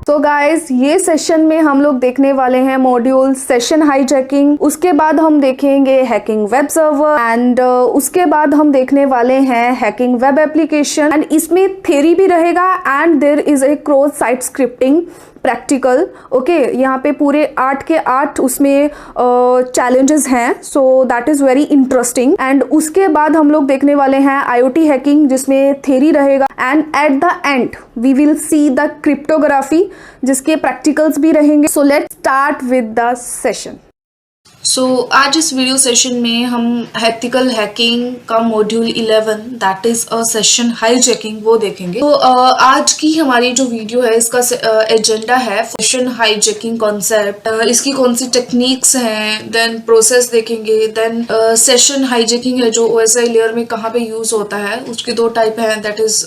तो गाइस ये सेशन में हम लोग देखने वाले हैं मॉड्यूल सेशन हाईजैकिंग, उसके बाद हम देखेंगे हैकिंग वेब सर्वर एंड उसके बाद हम देखने वाले हैं हैकिंग वेब एप्लीकेशन एंड इसमें थ्योरी भी रहेगा and there is a cross site scripting practical. Okay, यहाँ पे पूरे 8 के 8 उसमें चैलेंजेस हैं, so that is very interesting. And उसके बाद हम लोग देखने वाले हैं आईओटी हैकिंग जिसमें थ्योरी रहेगा and at the end we will see the cryptography जिसके प्रैक्टिकल्स भी रहेंगे। So let's start with the session. आज इस वीडियो सेशन में हम एथिकल हैकिंग का module 11 that is a session hijacking वो देखेंगे। तो आज की हमारी जो वीडियो है इसका एजेंडा है सेशन हाईजैकिंग कॉन्सेप्ट, इसकी कौन सी टेक्निक्स हैं, देन प्रोसेस देखेंगे, देन सेशन हाईजैकिंग है जो OSI लेयर में कहाँ पे यूज होता है, उसके 2 टाइप हैं, दैट इज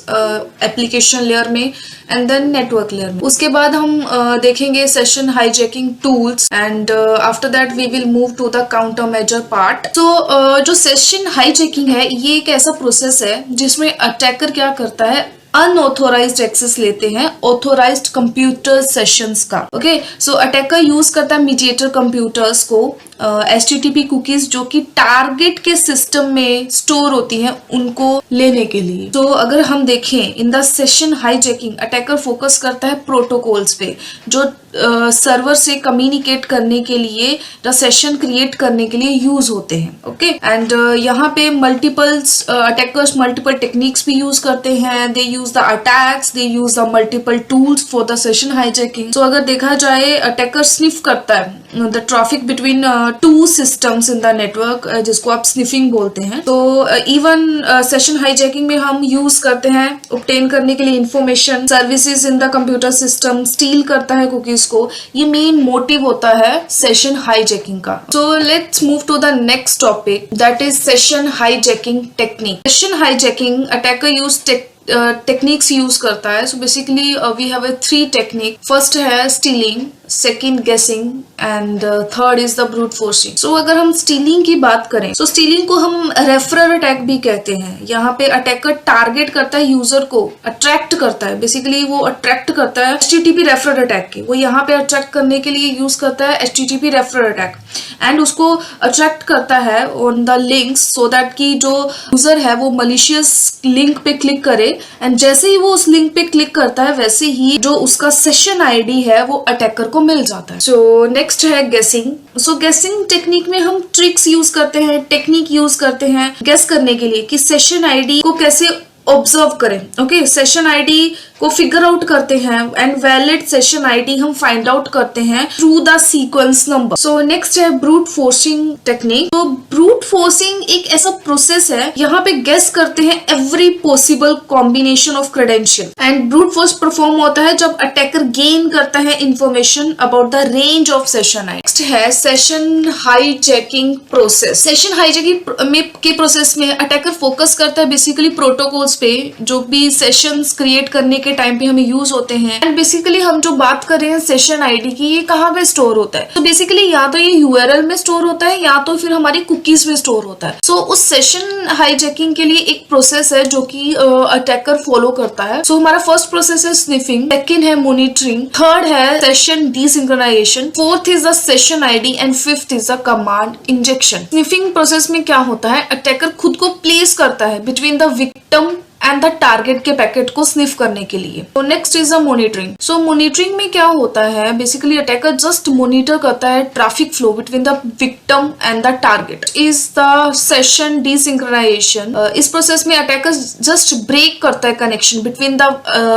एप्लीकेशन लेयर में एंड देन नेटवर्क लेयर में। उसके बाद हम देखेंगे session hijacking tools and after that we will move to the countermeasure part. तो जो सेशन हाईजैकिंग है ये एक ऐसा प्रोसेस है जिसमें अटैकर क्या करता है, अनऑथोराइज्ड एक्सेस लेते हैं ऑथोराइज्ड कंप्यूटर सेशंस का। ओके, सो अटैकर यूज करता है मीडिएटर कंप्यूटर्स को HTTP कुकीज जो कि टारगेट के सिस्टम में स्टोर होती हैं उनको लेने के लिए। तो अगर हम देखें इन the session hijacking attacker focus करता है प्रोटोकॉल्स पे जो सर्वर से कम्युनिकेट करने के लिए द सेशन क्रिएट करने के लिए यूज होते हैं। ओके, एंड यहाँ पे मल्टीपल्स अटैकर्स मल्टीपल टेक्निक्स भी यूज करते हैं, they use the attacks, they use the multiple tools for the session hijacking. तो अगर देखा जाए अटैकर स्निफ करता है the traffic between 2 systems in the network जिसको आप स्निफिंग बोलते हैं। तो इवन सेशन हाईजैकिंग में हम यूज करते हैं ऑब्टेन करने के लिए information services in the computer system, steel करता है कुकीज को। ये मेन मोटिव होता है सेशन हाईजैकिंग का। So let's move to the next topic that is session hijacking technique. Session hijacking attacker use techniques use करता है। So basically we have 3 technique. First है stealing, second guessing and third is the brute forcing. So अगर हम stealing की बात करें तो stealing को हम रेफरर अटैक भी कहते हैं। यहाँ पे अटैकर टारगेट करता है यूजर को, अट्रैक्ट करता है, बेसिकली वो अट्रैक्ट करता है HTTP रेफरर अटैक के। वो यहाँ पे अट्रैक्ट करने के लिए यूज करता है HTTP रेफरर अटैक एंड उसको अट्रैक्ट करता है on the links so that कि जो यूजर है वो मलिशियस लिंक पे क्लिक करे एंड जैसे ही वो उस लिंक पे क्लिक करता है वैसे ही जो उसका सेशन आईडी है वो अटैकर को मिल जाता है। सो नेक्स्ट है गेसिंग। सो गेसिंग टेक्निक में हम ट्रिक्स यूज करते हैं, टेक्निक यूज करते हैं गेस करने के लिए कि सेशन आईडी को कैसे ऑब्जर्व करें। ओके, सेशन आईडी को फिगर आउट करते हैं एंड वैलिड सेशन आईडी हम फाइंड आउट करते हैं through the sequence number. So next है ब्रूट फोर्सिंग टेक्निक। तो ब्रूट फोर्सिंग एक ऐसा प्रोसेस है यहाँ पे गेस करते हैं every possible combination of credential and brute force perform होता है जब अटैकर गेन करता है information about the range of session ID. Next है session hijacking process. Session hijacking के प्रोसेस में अटैकर फोकस करता है बेसिकली प्रोटोकॉल्स पे जो भी सेशंस क्रिएट करने के टाइम पे हमें यूज होते हैं एंड बेसिकली हम जो बात कर रहे हैं सेशन आईडी की, ये कहाँ पे स्टोर होता है। तो बेसिकली या तो ये URL में स्टोर होता है या तो फिर हमारी कुकीज में स्टोर होता है। सो उस सेशन हाईजैकिंग के लिए एक प्रोसेस है जो कि अटैकर फॉलो करता है। सो हमारा फर्स्ट प्रोसेस है स्निफिंग, सेकेंड है मॉनिटरिंग, थर्ड है session desynchronization, fourth is the session ID and fifth is the command injection. Sniffing process में क्या होता है, अटैकर खुद को प्लेस करता है between the victim and the target के पैकेट को स्निफ करने के लिए। तो next is a monitoring. So monitoring में क्या होता है, बेसिकली अटैकर जस्ट मॉनिटर करता है traffic flow between the victim and the target. Is the session desynchronisation. इस प्रोसेस में अटैकर जस्ट ब्रेक करता है connection between the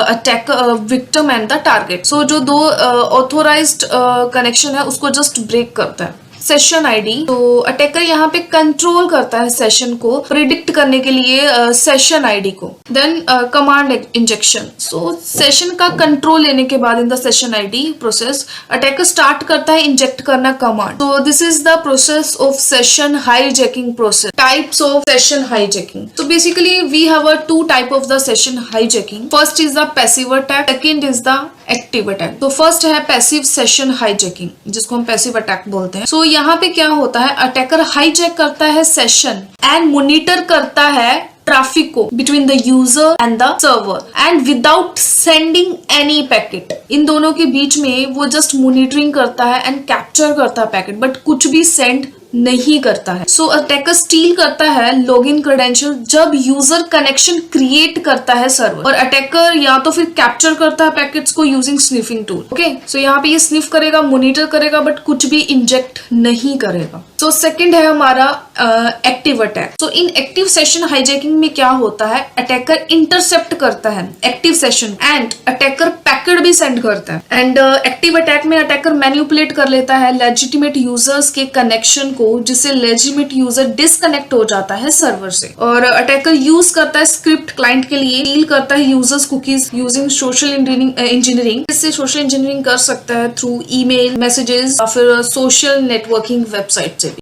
attacker victim and the target. So जो 2 ऑथोराइज्ड कनेक्शन है उसको just break करता है। सेशन आईडी, तो अटैकर यहाँ पे कंट्रोल करता है सेशन को प्रिडिक्ट करने के लिए सेशन आईडी को। Then command injection. So session का कंट्रोल लेने के बाद in the session ID process attacker start करता है इंजेक्ट करना कमांड। तो this is the process of session hijacking process. Types of session hijacking. So basically we have a 2 type of the session hijacking. First is the passive attack, second is the active attack. तो first है passive session hijacking जिसको हम passive attack बोलते हैं। सो यहाँ पे क्या होता है, अटैकर हाईजैक करता है सेशन एंड मॉनिटर करता है ट्रैफिक को between the user and the server and without sending any packet. इन दोनों के बीच में वो जस्ट मॉनिटरिंग करता है एंड कैप्चर करता है पैकेट, बट कुछ भी सेंड नहीं करता है। सो अटैकर स्टील करता है लॉगिन क्रेडेंशियल जब यूजर कनेक्शन क्रिएट करता है सर्वर, और अटैकर या तो फिर कैप्चर करता है पैकेट्स को यूजिंग स्निफिंग टूल। ओके, सो यहाँ पे ये स्निफ करेगा, मॉनिटर करेगा, बट कुछ भी इंजेक्ट नहीं करेगा। सो सेकंड है हमारा एक्टिव अटैक। सो इन एक्टिव सेशन हाईजैकिंग में क्या होता है, अटैकर इंटरसेप्ट करता है active session and attacker packet भी सेंड करता है। एंड एक्टिव अटैक में अटैकर मैनिपुलेट कर लेता है लेजिटिमेट यूजर्स के कनेक्शन को, जिससे लेजिटिमेट यूजर डिस्कनेक्ट हो जाता है सर्वर से। और अटैकर यूज करता है स्क्रिप्ट क्लाइंट के लिए, डील करता है users cookies using social engineering. इससे सोशल इंजीनियरिंग कर सकता है थ्रू ईमेल, मैसेजेस या फिर सोशल नेटवर्किंग वेबसाइट से भी।